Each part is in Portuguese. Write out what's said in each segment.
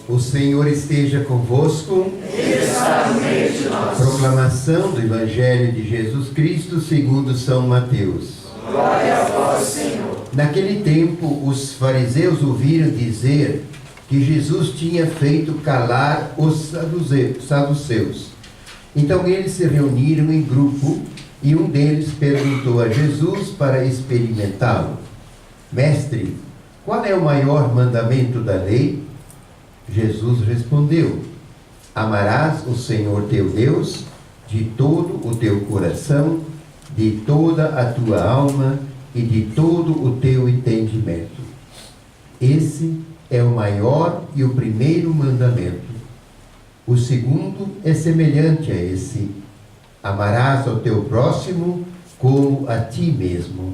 O Senhor esteja convosco. Está no meio de nós. Proclamação do Evangelho de Jesus Cristo segundo São Mateus. Glória a vós, Senhor. Naquele tempo, os fariseus ouviram dizer que Jesus tinha feito calar os saduceus. Então eles se reuniram em grupo e um deles perguntou a Jesus para experimentá-lo: Mestre, qual é o maior mandamento da lei? Jesus respondeu: Amarás o Senhor teu Deus de todo o teu coração, de toda a tua alma e de todo o teu entendimento. Esse é o maior e o primeiro mandamento. O segundo é semelhante a esse: amarás ao teu próximo como a ti mesmo.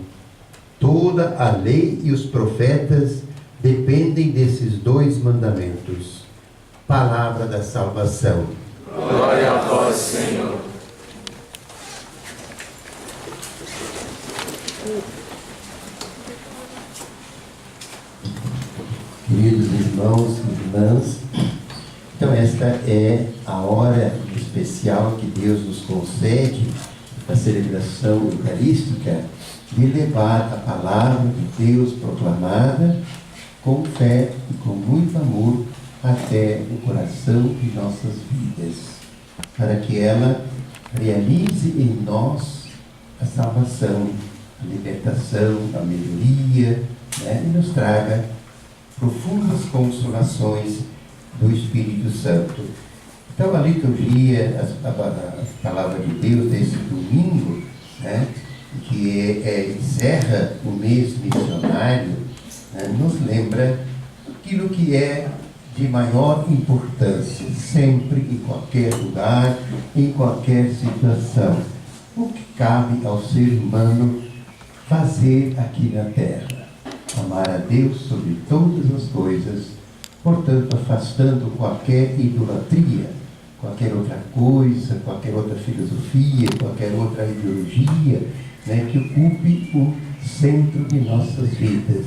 Toda a lei e os profetas dependem desses dois mandamentos. Palavra da salvação. Glória a vós, Senhor. Queridos irmãos e irmãs, então esta é a hora especial que Deus nos concede, a celebração eucarística, de levar a palavra de Deus proclamada com fé e com muito amor até o coração de nossas vidas, para que ela realize em nós a salvação, a libertação, a melhoria, né? E nos traga profundas consolações do Espírito Santo. Então a liturgia, a palavra de Deus desse domingo, né, que encerra o mês missionário, né, nos lembra aquilo que é de maior importância, sempre, em qualquer lugar, em qualquer situação. O que cabe ao ser humano fazer aqui na terra? Amar a Deus sobre todas as coisas, portanto, afastando qualquer idolatria, qualquer outra coisa, qualquer outra filosofia, qualquer outra ideologia, né, que ocupe o centro de nossas vidas.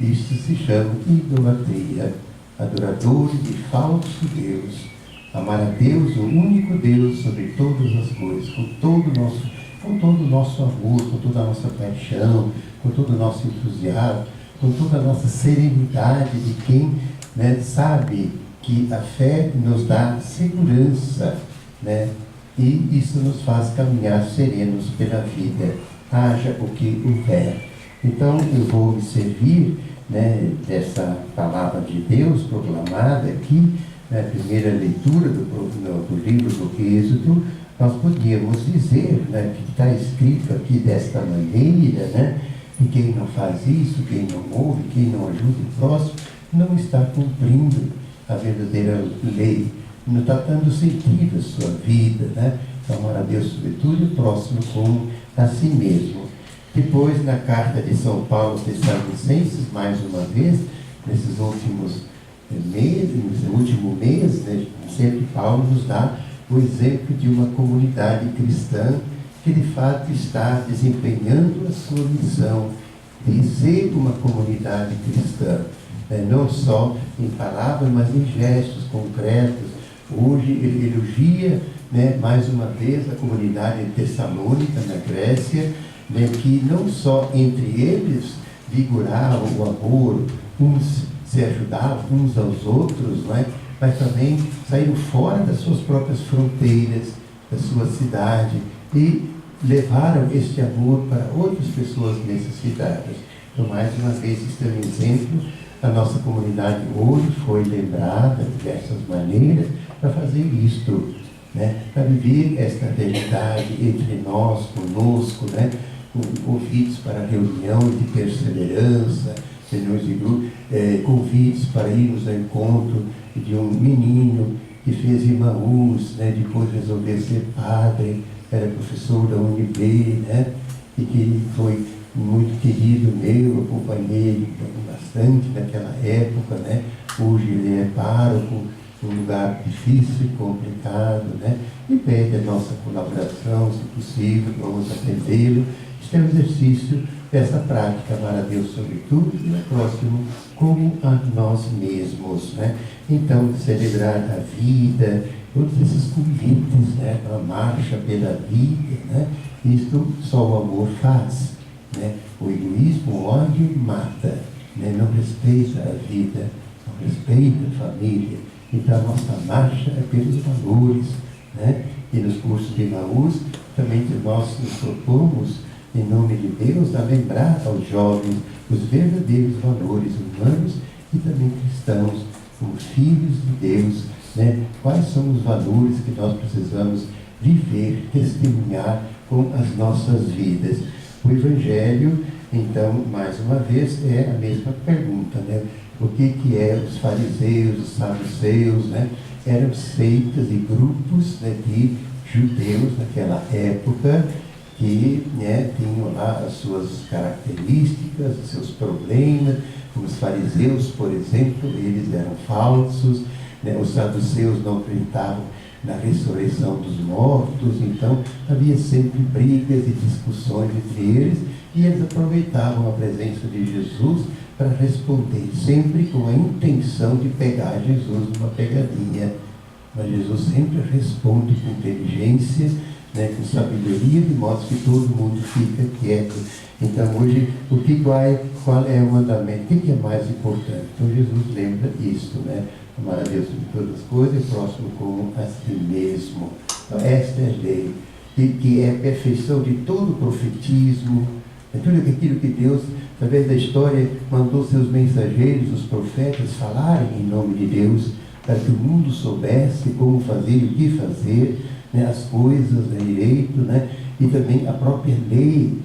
Isso se chama idolatria. Adoradores de falso Deus. Amar a Deus, o único Deus, sobre todas as coisas, com todo o nosso amor, com toda a nossa paixão, com todo o nosso entusiasmo, com toda a nossa serenidade de quem, né, sabe que a fé nos dá segurança, né, e isso nos faz caminhar serenos pela vida, haja o que houver. Então eu vou me servir, né, dessa palavra de Deus proclamada aqui, na primeira leitura do livro do Êxodo. Nós podíamos dizer, né, que está escrito aqui desta maneira, né, e quem não faz isso, quem não ouve, quem não ajuda o próximo, não está cumprindo a verdadeira lei, não está dando sentido à sua vida, né? Amar a Deus sobre tudo e o próximo como a si mesmo. Depois, na carta de São Paulo aos Tessalonicenses, mais uma vez, nesses últimos meses, nesse último mês, né, sempre Paulo nos dá o exemplo de uma comunidade cristã que de fato está desempenhando a sua missão de ser uma comunidade cristã, né? Não só em palavras, mas em gestos concretos. Hoje ele elogia, né, mais uma vez a comunidade de Tessalônica, na Grécia, né, que não só entre eles vigorava o amor, uns se ajudavam uns aos outros, né, mas também saíram fora das suas próprias fronteiras, da sua cidade, e levaram este amor para outras pessoas necessitadas. Então, mais uma vez, este é um exemplo. A nossa comunidade hoje foi lembrada de diversas maneiras para fazer isto, né? Para viver esta realidade entre nós, conosco, né? Convites para reunião de perseverança, reuniões de grupo, convites para irmos ao encontro de um menino que fez Imaús, né? Depois resolveu ser padre, era professor da UNB, né? E que foi muito querido meu, acompanhei bastante naquela época, né? Hoje ele é pároco, um lugar difícil, complicado, né? E pede a nossa colaboração, se possível, vamos atendê-lo Isto é o exercício dessa prática, amar a Deus sobre tudo e ao próximo como a nós mesmos, né? Então, celebrar a vida, todos esses convites, né? A marcha pela vida, né? Isto só o amor faz, né? O egoísmo, o ódio mata, né? Não respeita a vida, não respeita a família. Então, a nossa marcha é pelos valores, né? E nos cursos de Emaús, também nós nos propomos, em nome de Deus, a lembrar aos jovens os verdadeiros valores humanos e também cristãos, como filhos de Deus, né? Quais são os valores que nós precisamos viver, testemunhar com as nossas vidas. O Evangelho, então, mais uma vez, é a mesma pergunta, né? O que é os fariseus, os saduceus, né? Eram seitas e grupos, né, de judeus naquela época, que, né, tinham lá as suas características, os seus problemas. Os fariseus, por exemplo, eles eram falsos, né? Os saduceus não acreditavam na ressurreição dos mortos, então havia sempre brigas e discussões entre eles, e eles aproveitavam a presença de Jesus para responder, sempre com a intenção de pegar Jesus numa pegadinha. Mas Jesus sempre responde com inteligência, né, com sabedoria, de modo que todo mundo fica quieto. Então hoje, qual é o mandamento? O que é mais importante? Então Jesus lembra isso, né? Amar a Deus sobre todas as coisas e próximo como a si mesmo. Então esta é a lei, que é a perfeição de todo o profetismo, é tudo aquilo que Deus, através da história, mandou seus mensageiros, os profetas, falarem em nome de Deus, para que o mundo soubesse como fazer e o que fazer, né, as coisas, né, direito, né, e também a própria lei,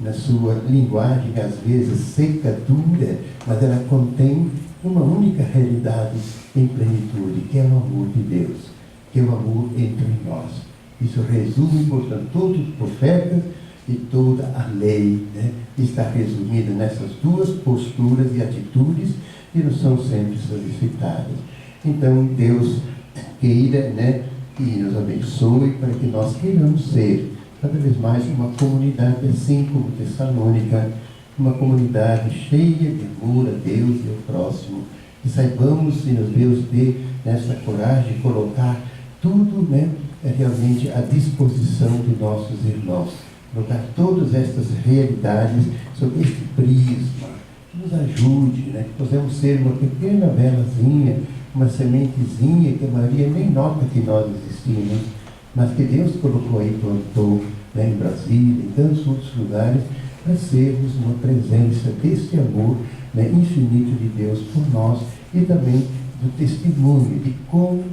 na sua linguagem, às vezes seca, dura, mas ela contém uma única realidade em plenitude, que é o amor de Deus, que é o amor entre nós. Isso resume, portanto, todos os profetas e toda a lei, né, está resumida nessas duas posturas e atitudes que nos são sempre solicitadas. Então, Deus queira, né, que nos abençoe para que nós queiramos ser cada vez mais uma comunidade assim como Tessalônica, uma comunidade cheia de amor a Deus e ao próximo, que saibamos, e nos Deus dê nessa coragem de colocar tudo, né, realmente à disposição de nossos irmãos, colocar todas estas realidades sob este prisma, que nos ajude, né, que possamos ser uma pequena velazinha, uma sementezinha que a maioria nem nota que nós existimos, mas que Deus colocou aí, plantou, né, em Brasília, em tantos outros lugares, para sermos uma presença desse amor, né, infinito de Deus por nós, e também do testemunho de como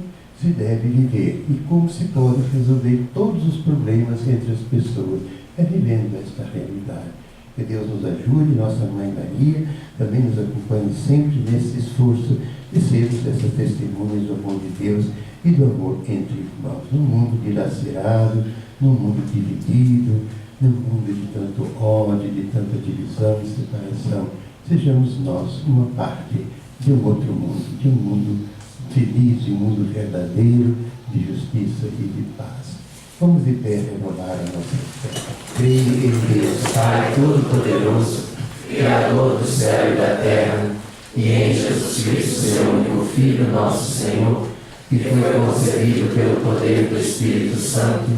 se deve viver e como se pode resolver todos os problemas entre as pessoas, vivendo esta realidade. Que Deus nos ajude, nossa Mãe Maria também nos acompanhe sempre nesse esforço de sermos essas testemunhas do amor de Deus e do amor entre irmãos, num mundo dilacerado, num mundo dividido, num mundo de tanto ódio, de tanta divisão e separação. Sejamos nós uma parte de um outro mundo, de um mundo feliz, de um mundo verdadeiro, de justiça e de paz. Vamos de pé renovar a nossa fé. Creio em Deus, Pai Todo-Poderoso, Criador do céu e da terra, e em Jesus Cristo, seu único Filho, nosso Senhor, que foi concebido pelo poder do Espírito Santo,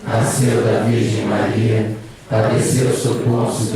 nasceu da Virgem Maria, padeceu sob Pôncio Pilatos,